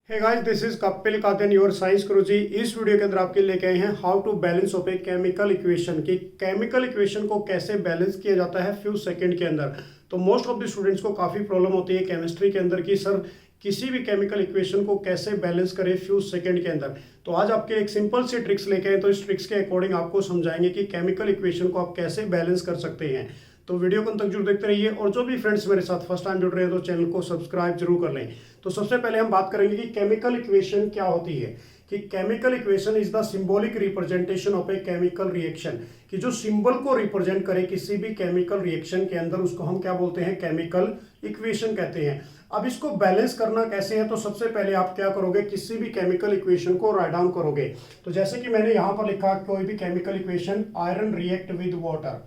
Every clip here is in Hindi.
Hey guys, this is Kapil Kadan your science guruji. इस वीडियो के अंदर आपके लेके आए हैं how to balance of a chemical equation की केमिकल इक्वेशन को कैसे बैलेंस किया जाता है फ्यू सेकंड के अंदर। तो मोस्ट ऑफ द स्टूडेंट्स को काफ़ी प्रॉब्लम होती है केमिस्ट्री के अंदर कि सर किसी भी केमिकल इक्वेशन को कैसे बैलेंस करें फ्यू सेकंड के अंदर। तो आज आपके एक सिंपल सी ट्रिक्स लेके आए, तो इस ट्रिक्स के अकॉर्डिंग आपको समझाएंगे कि केमिकल इक्वेशन को आप कैसे बैलेंस कर सकते हैं। तो वीडियो को अंत तक जरूर देखते रहिए और जो भी फ्रेंड्स मेरे साथ फर्स्ट टाइम जुड़ रहे हैं तो चैनल को सब्सक्राइब जरूर कर लें। तो सबसे पहले हम बात करेंगे कि केमिकल इक्वेशन क्या होती है। कि chemical equation is the symbolic representation of a chemical reaction. कि जो सिंबल को रिप्रेजेंट करे किसी भी केमिकल रिएक्शन के अंदर, उसको हम क्या बोलते हैं, केमिकल इक्वेशन कहते हैं। अब इसको बैलेंस करना कैसे है, तो सबसे पहले आप क्या करोगे, किसी भी केमिकल इक्वेशन को राइट डाउन करोगे। तो जैसे कि मैंने यहां पर लिखा कोई भी chemical equation, iron react with water,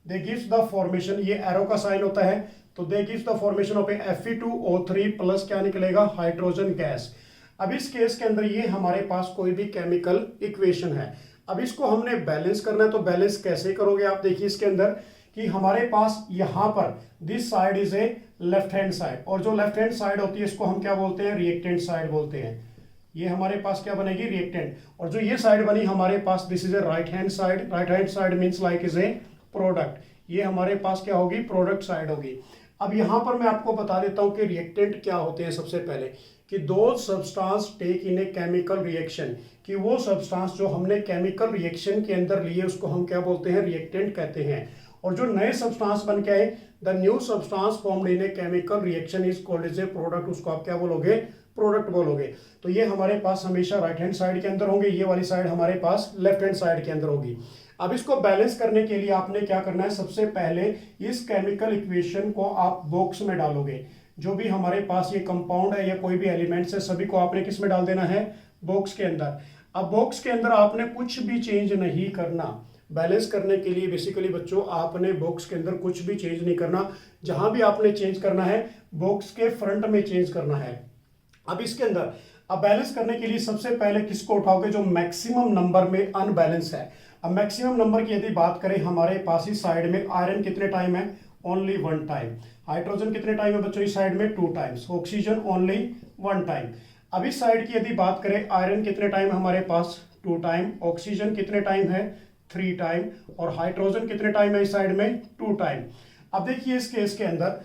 they gives the formation, ये एरो का साइन होता है, तो they gives the formation of a Fe2O3 plus क्या निकलेगा, हाइड्रोजन गैस। अब इस केस के अंदर ये हमारे पास कोई भी केमिकल इक्वेशन है। अब इसको हमने बैलेंस करना है, तो बैलेंस कैसे करोगे आप देखिए इसके अंदर कि हमारे पास यहाँ पर this side is a left hand side, और जो लेफ्ट हैंड साइड होती है इसको हम क्या बोलते हैं, रिएक्टेंट साइड बोलते हैं। ये हमारे पास क्या बनेगी, रिएक्टेंट। और जो ये साइड बनी हमारे पास, this is a right hand side. Right hand side means like is a product, ये हमारे पास क्या होगी, प्रोडक्ट साइड होगी। अब यहां पर मैं आपको बता देता हूं कि रिएक्टेंट क्या होते हैं। सबसे पहले कि दो substance take in a chemical reaction, कि वो सब्सटेंस जो हमने केमिकल रिएक्शन के अंदर लिए उसको हम क्या बोलते हैं, रिएक्टेंट कहते हैं। और जो नए सब्सटेंस बन के आए, the new substance formed in a chemical reaction is called as a product, उसको आप क्या बोलोगे, प्रोडक्ट बोलोगे। तो ये हमारे पास हमेशा राइट हैंड साइड के अंदर होंगे, ये वाली साइड हमारे पास लेफ्ट हैंड साइड के अंदर होगी। अब इसको बैलेंस करने के लिए आपने क्या करना है, सबसे पहले इस केमिकल इक्वेशन को आप बॉक्स में डालोगे। जो भी हमारे पास ये कंपाउंड है या कोई भी एलिमेंट्स है, सभी को आपने किस में डाल देना है, बॉक्स के अंदर। अब बॉक्स के अंदर आपने कुछ भी चेंज नहीं करना। बैलेंस करने के लिए बेसिकली बच्चों आपने बॉक्स के अंदर कुछ भी चेंज नहीं करना। जहां भी आपने चेंज करना है बॉक्स के फ्रंट में चेंज करना है। अब इसके अंदर अब बैलेंस करने के लिए सबसे पहले किसको उठाओगे, जो मैक्सिमम नंबर में अनबैलेंस है। अब मैक्सिमम नंबर की यदि बात करें, हमारे पास इस साइड में आयरन कितने टाइम है, ओनली 1 टाइम। हाइड्रोजन कितने टाइम है बच्चों, इस साइड में 2 टाइम्स। Oxygen only 1 time. अब इस साइड की यदि बात करें, आयरन कितने टाइम हमारे पास, 2 टाइम। ऑक्सीजन कितने टाइम है, 3 टाइम। और हाइड्रोजन कितने टाइम है इस साइड में, 2 टाइम। अब देखिए इस केस के अंदर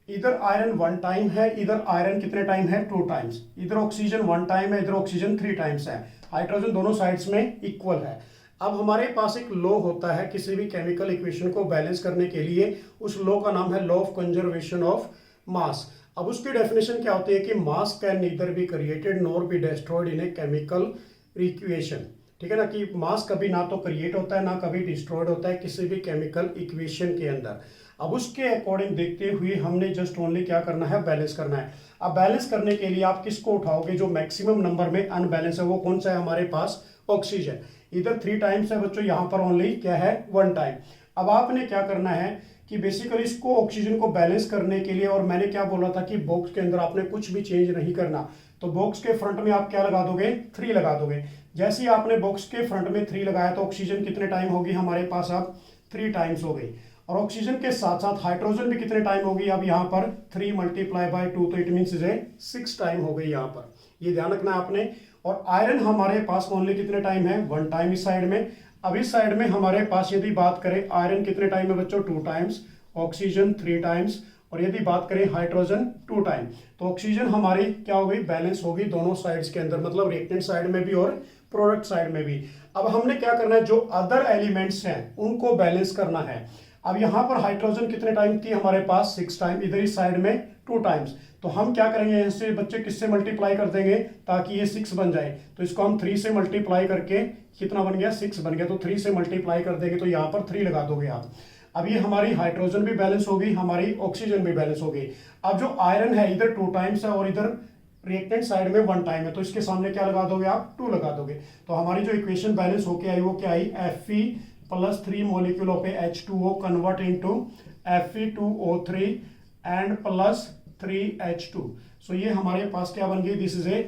इधर आयरन 1 टाइम है, इधर आयरन कितने टाइम है, 2 टाइम्स। इधर ऑक्सीजन 1 टाइम है, इधर ऑक्सीजन 3 टाइम्स है। हाइड्रोजन दोनों साइड्स में इक्वल है। अब हमारे पास एक लॉ होता है किसी भी केमिकल इक्वेशन को बैलेंस करने के लिए, उस लॉ का नाम है law of conservation of mass. अब उसकी डेफिनेशन क्या होती है कि मास can neither be created nor be destroyed in a chemical equation. ठीक है ना, कि मास कभी ना तो क्रिएट होता है ना कभी डिस्ट्रॉयड होता है किसी भी केमिकल इक्वेशन के अंदर। अब उसके अकॉर्डिंग देखते हुए हमने जस्ट ओनली क्या करना है, बैलेंस करना है। अब बैलेंस करने के लिए आप किसको उठाओगे, जो मैक्सिमम नंबर में अनबैलेंस है वो कौन सा है हमारे पास, ऑक्सीजन। इधर 3 टाइम्स है बच्चों, यहाँ पर ओनली क्या है, 1 टाइम। अब आपने क्या करना है कि बेसिकली इसको ऑक्सीजन को बैलेंस करने के लिए, और मैंने क्या बोला था कि बॉक्स के अंदर आपने कुछ भी चेंज नहीं करना, तो बॉक्स के फ्रंट में आप क्या लगा दोगे, 3 लगा दोगे। जैसे ही आपने बॉक्स के फ्रंट में 3 लगाया तो ऑक्सीजन कितने टाइम होगी हमारे पास, अब 3 टाइम्स हो गई। और ऑक्सीजन के साथ साथ हाइड्रोजन भी कितने टाइम होगी, अब यहाँ पर 3 मल्टीप्लाई बाय 2, तो इट मीन्स इज 6 टाइम हो गई यहाँ पर, ये ध्यान रखना है आपने। और आयरन हमारे पास ओनली कितने टाइम है, 1 टाइम इस साइड में। अब इस साइड में हमारे पास यदि बात करें, आयरन कितने टाइम है बच्चों, 2 टाइम्स। Oxygen 3 times. और यदि बात करें हाइड्रोजन 2 टाइम, तो ऑक्सीजन हमारी क्या हो गई, बैलेंस होगी दोनों साइड्स के अंदर, मतलब रिएक्टेंट साइड में भी और प्रोडक्ट साइड में भी। अब हमने क्या करना है, जो अदर एलिमेंट्स हैं उनको बैलेंस करना है। अब यहाँ पर हाइड्रोजन कितने टाइम थी हमारे पास, 6 टाइम। इधर इस साइड में 2 टाइम्स। तो हम क्या करेंगे, यहाँ से बच्चे किससे मल्टीप्लाई कर देंगे ताकि ये 6 बन जाए। तो इसको हम 3 से मल्टीप्लाई करके कितना बन गया, 6 बन गया। तो 3 से मल्टीप्लाई कर देंगे तो यहाँ पर 3 लगा दोगे आप। अब ये हमारी हाइड्रोजन भी बैलेंस होगी, हमारी ऑक्सीजन भी बैलेंस होगी। अब जो आयरन है इधर 2 टाइम्स है और इधर रिएक्टेंट साइड में 1 टाइम है, तो इसके सामने क्या लगा दोगे आप, 2 लगा दोगे। तो हमारी जो इक्वेशन बैलेंस होके आई वो क्या आई, Fe plus 3 molecule of H2O convert into Fe2O3 and plus 3H2। सो ये हमारे पास क्या बन गई, this is a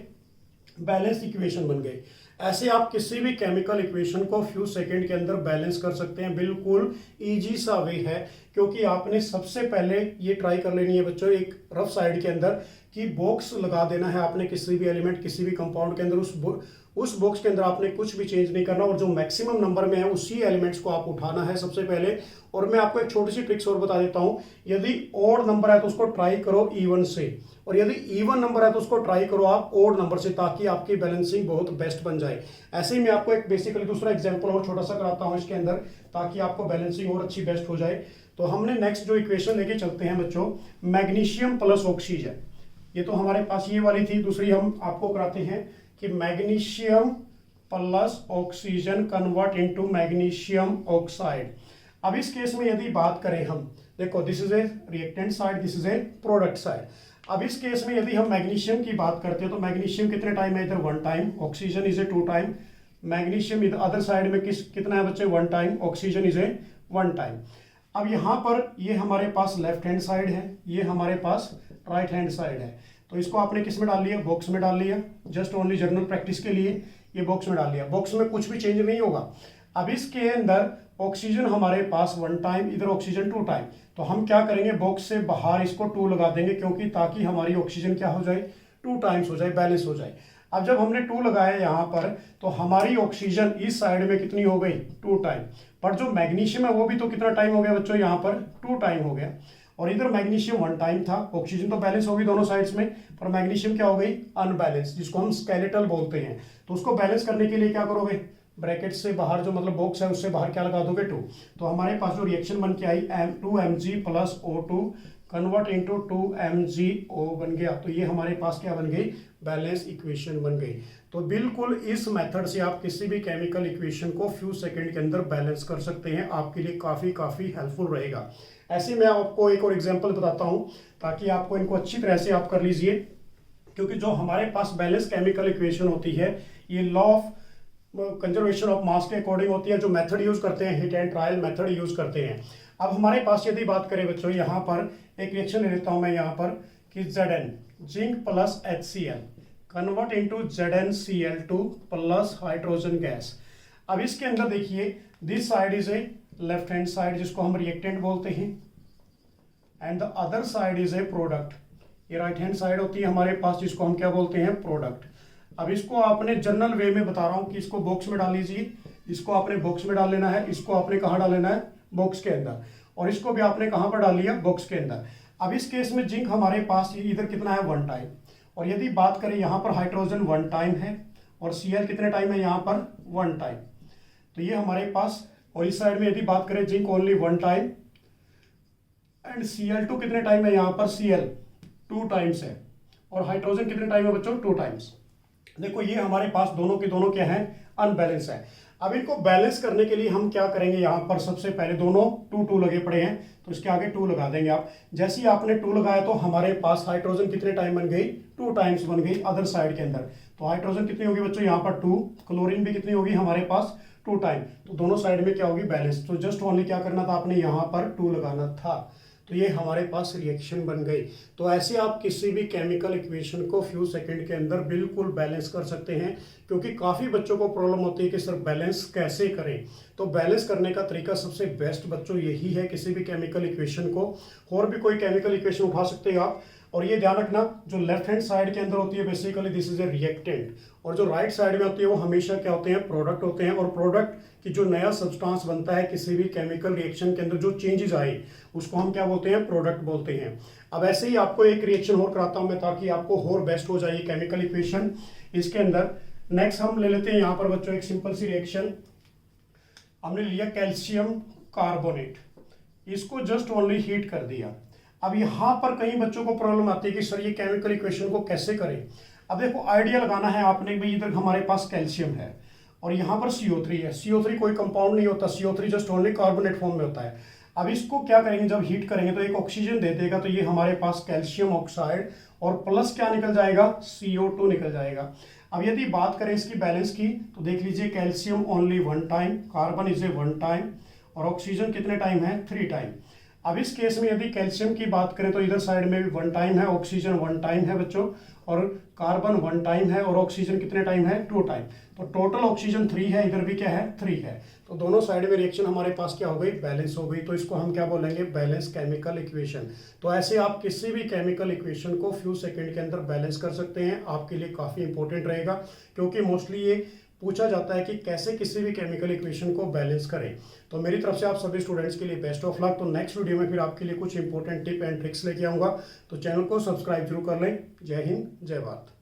balance equation बन गई। ऐसे आप किसी भी केमिकल इक्वेशन को फ्यू सेकंड के अंदर बैलेंस कर सकते हैं। बिल्कुल इजी सा वे है, क्योंकि आपने सबसे पहले ये ट्राई कर लेनी है बच्चों एक रफ साइड के अंदर कि बॉक्स लगा देना है आपने किसी भी एलिमेंट किसी भी कंपाउंड के अंदर, उस बॉक्स के अंदर आपने कुछ भी चेंज नहीं करना और जो मैक्सिमम नंबर में है उसी एलिमेंट्स को आप उठाना है सबसे पहले। और मैं आपको एक छोटी सी ट्रिक्स और बता देता हूं, यदि ऑड नंबर है तो उसको ट्राई करो इवन से, और यदि इवन नंबर है तो उसको ट्राई करो आप ऑड नंबर से, ताकि आपकी बैलेंसिंग बहुत बेस्ट बन जाए। ऐसे ही मैं आपको एक बेसिकली दूसरा एग्जांपल और छोटा सा कराता हूं इसके अंदर, ताकि आपको बैलेंसिंग और अच्छी बेस्ट हो जाए। तो हमने नेक्स्ट जो इक्वेशन लेके चलते हैं बच्चों, मैग्नीशियम प्लस ऑक्सीजन, ये तो हमारे पास ये वाली थी। दूसरी हम आपको कराते हैं कि magnesium plus oxygen convert into magnesium oxide. अब इस केस में यदि बात करें हम, देखो this is A reactant side, this is a product side. अब इस केस में यदि हम मैग्नीशियम की बात करते हैं तो मैग्नीशियम कितने टाइम है इधर, 1 time, oxygen is a 2 time. Magnesium इधर अदर साइड में कितना है बच्चे, 1 time, oxygen is a 1 time. अब यहाँ पर ये हमारे पास लेफ्ट हैंड साइड है, ये हमारे पास राइट हैंड साइड है, तो इसको आपने किस में डाल लिया, बॉक्स में डाल लिया। जस्ट ओनली जनरल प्रैक्टिस के लिए ये बॉक्स में डाल लिया, बॉक्स में कुछ भी चेंज नहीं होगा। अब इसके अंदर ऑक्सीजन हमारे पास 1 टाइम, इधर ऑक्सीजन 2 टाइम, तो हम क्या करेंगे, बॉक्स से बाहर इसको 2 लगा देंगे, क्योंकि ताकि हमारी ऑक्सीजन क्या हो जाए, 2 टाइम्स हो जाए, बैलेंस हो जाए। अब जब हमने 2 लगाया यहाँ पर, तो हमारी ऑक्सीजन इस साइड में कितनी हो गई, 2 टाइम, पर जो मैग्नीशियम है वो भी तो कितना टाइम हो गया बच्चों, यहाँ पर 2 टाइम हो गया, और इधर मैग्नीशियम 1 टाइम था। ऑक्सीजन तो बैलेंस होगी दोनों साइड्स में, पर मैग्नीशियम क्या हो गई, अनबैलेंस, जिसको हम स्केलेटल बोलते हैं। तो उसको बैलेंस करने के लिए क्या करोगे, ब्रैकेट से बाहर जो मतलब बॉक्स है उससे बाहर क्या लगा दोगे, 2। तो हमारे पास जो रिएक्शन बन के आई 2Mg plus O2 convert into 2MgO बन गया। तो ये हमारे पास क्या बन गई, बैलेंस इक्वेशन बन गई। तो बिल्कुल इस मेथड से आप किसी भी केमिकल इक्वेशन को फ्यू सेकंड के अंदर बैलेंस कर सकते हैं, आपके लिए काफी हेल्पफुल रहेगा। ऐसे मैं आपको एक और एग्जांपल बताता हूं, ताकि आपको इनको अच्छी तरह से आप कर लीजिए, क्योंकि जो हमारे पास बैलेंस केमिकल इक्वेशन होती है ये law of conservation of mass के अकॉर्डिंग होती है। जो मेथड यूज करते हैं, hit and trial method use करते हैं। अब हमारे पास यदि बात करें बच्चों, यहाँ पर एक रिएक्शन ले लेता हूं मैं यहाँ पर कि Zn zinc plus HCl convert into ZnCl2 plus hydrogen gas. अब इसके अंदर देखिए, this side is a left hand side, जिसको हम रिएक्टेंट बोलते हैं, and the other side is a product. ये राइट हैंड साइड होती है हमारे पास, जिसको हम क्या बोलते हैं, प्रोडक्ट। अब इसको आपने जनरल वे में बता रहा हूं कि इसको बॉक्स में डाल लीजिए, इसको आपने बॉक्स में डाल लेना है, इसको आपने कहां डाल लेना है, बॉक्स के अंदर, और इसको भी आपने कहां पर डाल लिया, बॉक्स के अंदर। अब इस केस में जिंक हमारे पास इधर कितना है, 1 टाइम, और यदि बात करें यहाँ पर हाइड्रोजन 1 टाइम है, और Cl कितने टाइम है यहाँ पर, 1 टाइम। तो ये हमारे पास, और इस साइड में यदि बात करें zinc only 1 time, and Cl2 कितने टाइम है यहाँ पर, Cl 2 टाइम्स है, और हाइड्रोजन कितने टाइम है बच्चों, 2 टाइम्स। देखो ये हमारे पास दोनों के दोनों क्या है, अनबैलेंस है। अब इनको बैलेंस करने के लिए हम क्या करेंगे, यहाँ पर सबसे पहले दोनों 2 लगे पड़े हैं, तो इसके आगे 2 लगा देंगे आप। जैसे ही आपने 2 लगाया तो हमारे पास हाइड्रोजन कितने टाइम बन गई, 2 टाइम्स बन गई अदर साइड के अंदर। तो हाइड्रोजन कितनी होगी बच्चों, यहाँ पर 2, क्लोरीन भी कितनी होगी हमारे पास, 2 टाइम। तो दोनों साइड में क्या होगी, बैलेंस। तो जस्ट ओनली क्या करना था आपने, यहाँ पर 2 लगाना था, तो ये हमारे पास रिएक्शन बन गई। तो ऐसे आप किसी भी केमिकल इक्वेशन को फ्यू सेकंड के अंदर बिल्कुल बैलेंस कर सकते हैं, क्योंकि काफ़ी बच्चों को प्रॉब्लम होती है कि सर बैलेंस कैसे करें। तो बैलेंस करने का तरीका सबसे बेस्ट बच्चों यही है, किसी भी केमिकल इक्वेशन को। और भी कोई केमिकल इक्वेशन उठा सकते हैं आप, और ये ध्यान रखना, जो लेफ्ट हैंड साइड के अंदर होती है basically this is A reactant, और जो राइट साइड में होती है वो हमेशा क्या होते हैं, प्रोडक्ट होते हैं। और प्रोडक्ट की जो नया सब्सटेंस बनता है किसी भी केमिकल रिएक्शन के अंदर, जो चेंजेस आए, उसको हम क्या बोलते हैं, प्रोडक्ट बोलते हैं। अब ऐसे ही आपको एक रिएक्शन और कराता हूं मैं, ताकि आपको और बेस्ट हो जाए केमिकल इक्वेशन इसके अंदर। नेक्स्ट हम ले लेते हैं यहाँ पर बच्चों एक सिंपल सी रिएक्शन, हमने लिया कैल्शियम कार्बोनेट, इसको जस्ट ओनली हीट कर दिया। अब यहाँ पर कई बच्चों को प्रॉब्लम आती है कि सर ये केमिकल इक्वेशन को कैसे करें। अब देखो आइडिया लगाना है आपने, भाई इधर हमारे पास कैल्शियम है और यहाँ पर CO3 है। CO3 कोई कंपाउंड नहीं होता, CO3 just only carbonate form में होता है। अब इसको क्या करेंगे, जब हीट करेंगे तो एक ऑक्सीजन दे देगा, तो ये हमारे पास कैल्शियम ऑक्साइड, और प्लस क्या निकल जाएगा, CO2 निकल जाएगा। अब यदि बात करें इसकी बैलेंस की, तो देख लीजिए calcium only 1 time, carbon is a 1 time, और ऑक्सीजन कितने टाइम है, 3 टाइम। अब इस केस में यदि कैल्शियम की बात करें तो इधर साइड में भी 1 टाइम है, ऑक्सीजन 1 टाइम है बच्चों, और कार्बन 1 टाइम है और ऑक्सीजन कितने टाइम है 2 टाइम। तो टोटल ऑक्सीजन 3 है, इधर भी क्या है 3 है। तो दोनों साइड में रिएक्शन हमारे पास क्या हो गई बैलेंस हो गई। तो इसको हम क्या बोलेंगे बैलेंस केमिकल इक्वेशन। तो ऐसे आप किसी भी केमिकल इक्वेशन को फ्यू सेकंड के अंदर बैलेंस कर सकते हैं। आपके लिए काफ़ी इंपॉर्टेंट रहेगा क्योंकि मोस्टली ये पूछा जाता है कि कैसे किसी भी केमिकल इक्वेशन को बैलेंस करें। तो मेरी तरफ से आप सभी स्टूडेंट्स के लिए बेस्ट ऑफ लक। तो नेक्स्ट वीडियो में फिर आपके लिए कुछ इंपॉर्टेंट टिप एंड ट्रिक्स लेके आऊँगा। तो चैनल को सब्सक्राइब जरूर कर लें। जय हिंद, जय भारत।